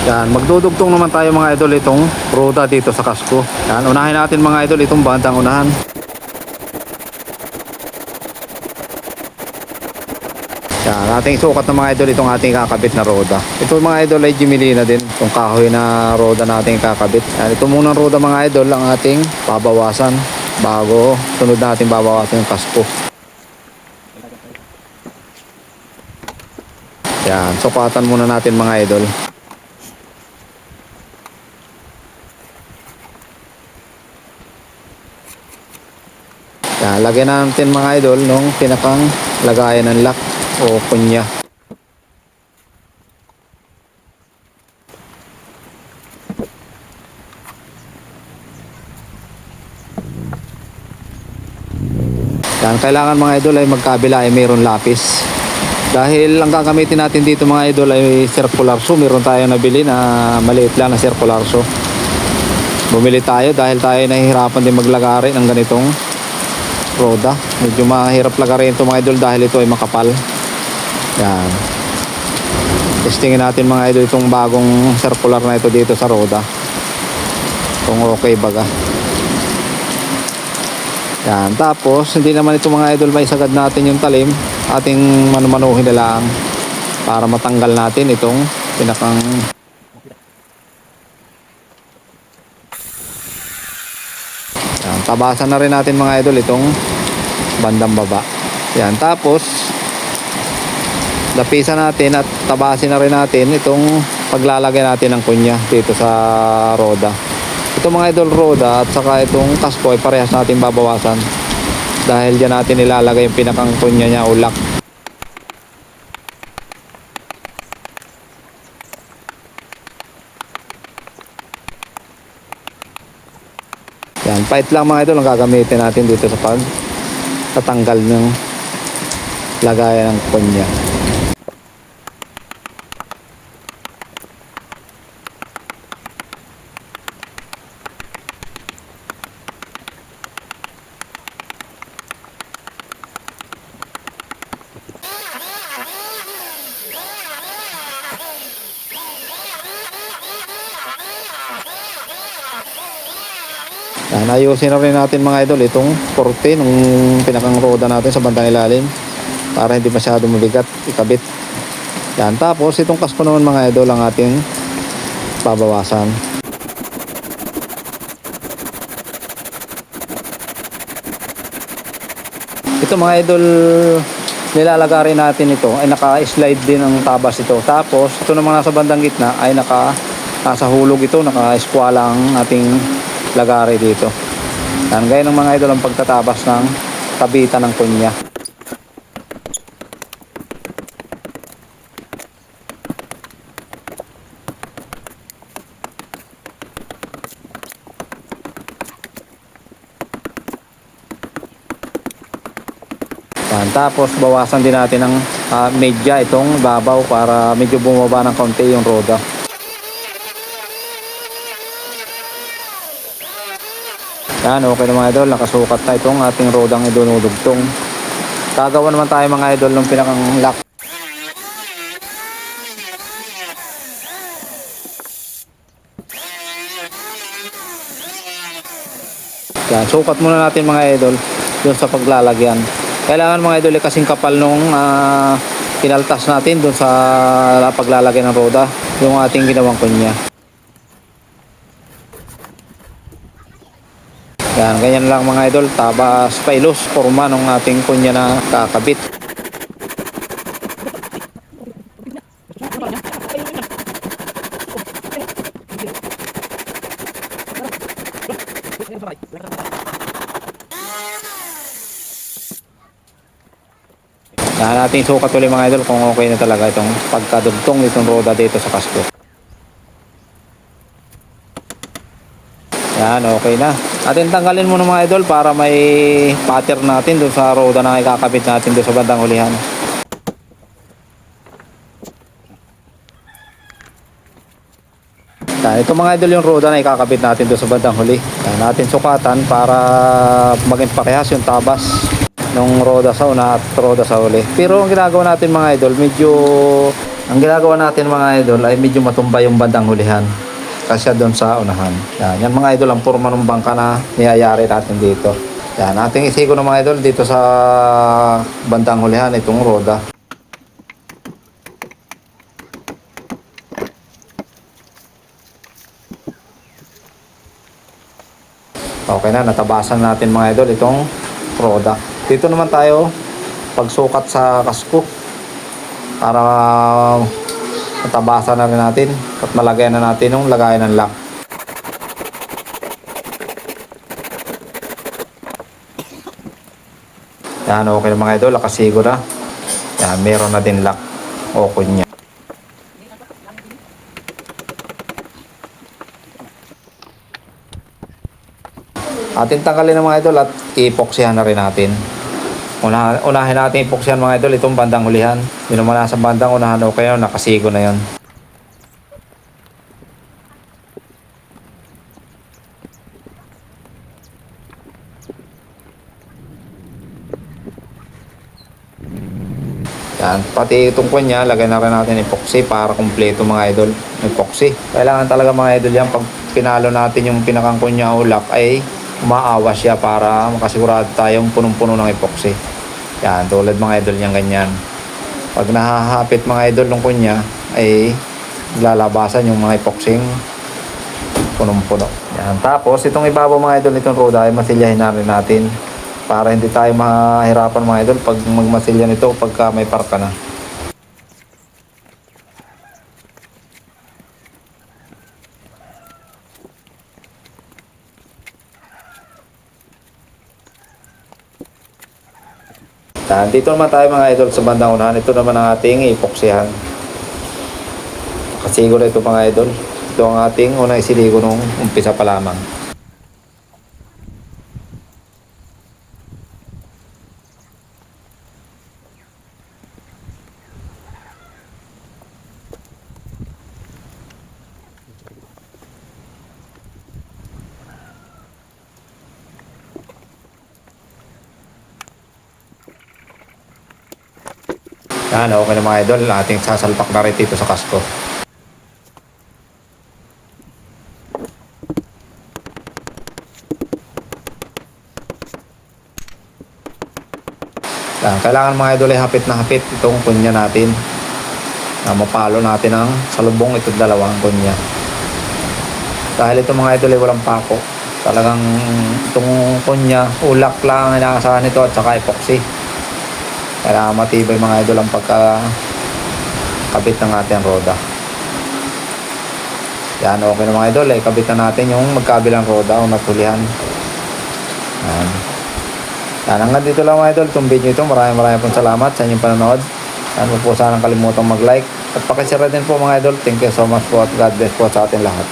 Yan, magdudugtong naman tayo mga idol itong roda dito sa kasko. Yan, unahin natin mga idol itong bandang unahan. Yan, ating sukat ng mga idol itong ating kakabit na roda. Ito mga idol ay Jimelina din, itong kahoy na roda nating kakabit. Yan, ito munang roda mga idol ang ating babawasan bago sunod natin babawasan yung kasko. Yan, sukatan muna natin mga idol. Yan, lagyan natin mga idol nung pinakang lagayan ng lock o kunya. Yan, kailangan mga idol ay magkabila ay mayroon lapis. Dahil ang gagamitin natin dito mga idol ay circular saw. Meron tayo nabili na maliit lang na circular saw. Bumili tayo dahil tayo nahihirapan din maglagari ng ganitong roda. Medyo mahirap lagarin ito mga idol dahil ito ay makapal. Yan. Testingin natin mga idol itong bagong circular na ito dito sa roda. Kung okay baga. Yan. Tapos hindi naman ito mga idol may sagad natin yung talim. Ating manumanuhin na lang para matanggal natin itong pinakang yan, tabasan na rin natin mga idol itong bandang baba. Yan, tapos lapisan natin at tabasin na rin natin itong paglalagay natin ng kunya dito sa roda. Ito mga idol roda at saka itong kasko ay parehas natin babawasan dahil dyan natin ilalagay yung pinakang kunya niya o lock. Yan, pait lang mga idol ang gagamitin natin dito sa tatanggal ng lagayan ng kunya. Yan, ayusin na rin natin mga idol itong korte ng pinakang roda natin sa bandang ilalim para hindi masyado mabigat ikabit. Yan, tapos itong kasko naman mga idol ang ating babawasan. Ito mga idol, nilalagay natin ito ay naka-slide din ang tabas ito. Tapos ito naman nasa bandang gitna ay nasa hulog ito, naka-eskwala ang ating lagari dito. Yan, gaya ng mga idol ang pagtatabas ng kabitan ng kunya. Yan, tapos bawasan din natin ng medya itong babaw para medyo bumaba ng kaunti yung roda. Yan, okay na mga idol, nakasukat na itong ating rodang idunudugtong. Gagawa naman tayo mga idol ng pinakang lock. Yan, sukat muna natin mga idol dun sa paglalagyan. Kailangan mga idol kasing kapal nung pinaltas natin dun sa paglalagyan ng roda, yung ating ginawang kunya. Yan, ganyan lang mga idol, tabas pailos, forma ng ating kunya na kakabit. Yan, natin sukat ulit mga idol kung okay na talaga itong pagkadugtong itong roda dito sa kasko. Yan, okay na. Atin tanggalin muna mga idol para may pattern natin doon sa roda na ikakabit natin doon sa bandang hulihan. Yan, ito mga idol yung roda na ikakabit natin doon sa bandang huli. Yan, natin sukatan para maging parehas yung tabas ng roda sa una at roda sa huli. Pero ang ginagawa natin mga idol, medyo Ang ginagawa natin mga idol ay medyo matumba yung bandang hulihan. Kasi doon sa unahan. Yan mga idol ang forma ng bangka na niyayari natin dito. Yan, ating isigo ng mga idol dito sa bandang hulihan itong roda. Okay na, natabasan natin mga idol itong roda. Dito naman tayo pagsukat sa kasko para natabasan na rin natin at malagay na natin yung lagayan ng lock. Yan, okay na mga idol, nakasigo na. Yan, meron na din lock o kunya. Atin tanggalin ng mga idol at ipoksihan na rin natin. Unahin natin ipoksihan mga idol itong bandang hulihan. Yun naman nasa bandang unahan, okay na, nakasigo na yun. Yan, pati itong kunya, lagay na rin natin epoxy para kumpleto mga idol. Epoxy. Kailangan talaga mga idol yan, pag pinalo natin yung pinakang kunya o lock ay umaawas siya para makasigurado tayong punong-puno ng epoxy. Yan, tulad mga idol niyang ganyan. Pag nahahapit mga idol ng kunya ay lalabasan yung mga epoxy punong-puno. Yan, tapos itong ibabaw mga idol nitong roda ay masilyahin na rin natin para hindi tayo mahirapan mga idol pag magmasilya nito pagka may parka na. Dito naman tayo mga idol sa bandang unahan. Ito naman ang ating epoksihan. Nakasigo na ito mga idol. Ito ang ating unang isiligo nung umpisa pa lamang. Yan, okay na mga idol. Ating sasalpak na rin dito sa kasko. Yan, kailangan mga idol ay hapit na hapit itong kunya natin. Mapalo natin ang salubong itong dalawang kunya. Dahil itong mga idol ay walang pako. Talagang itong kunya, ulak lang ang inaasahan nito at saka epoxy. Kailangan matibay mga idol ang pagkakabit ng ating roda. Yan, okay na mga idol. Kabit na natin yung magkabilang roda o natulihan. Yan. Yan, hanggang dito lang mga idol. Itong video ito, maraming pong salamat sa inyong panonood. Yan po sanang kalimutang mag-like. At pakishare din po mga idol. Thank you so much po at God bless po sa ating lahat.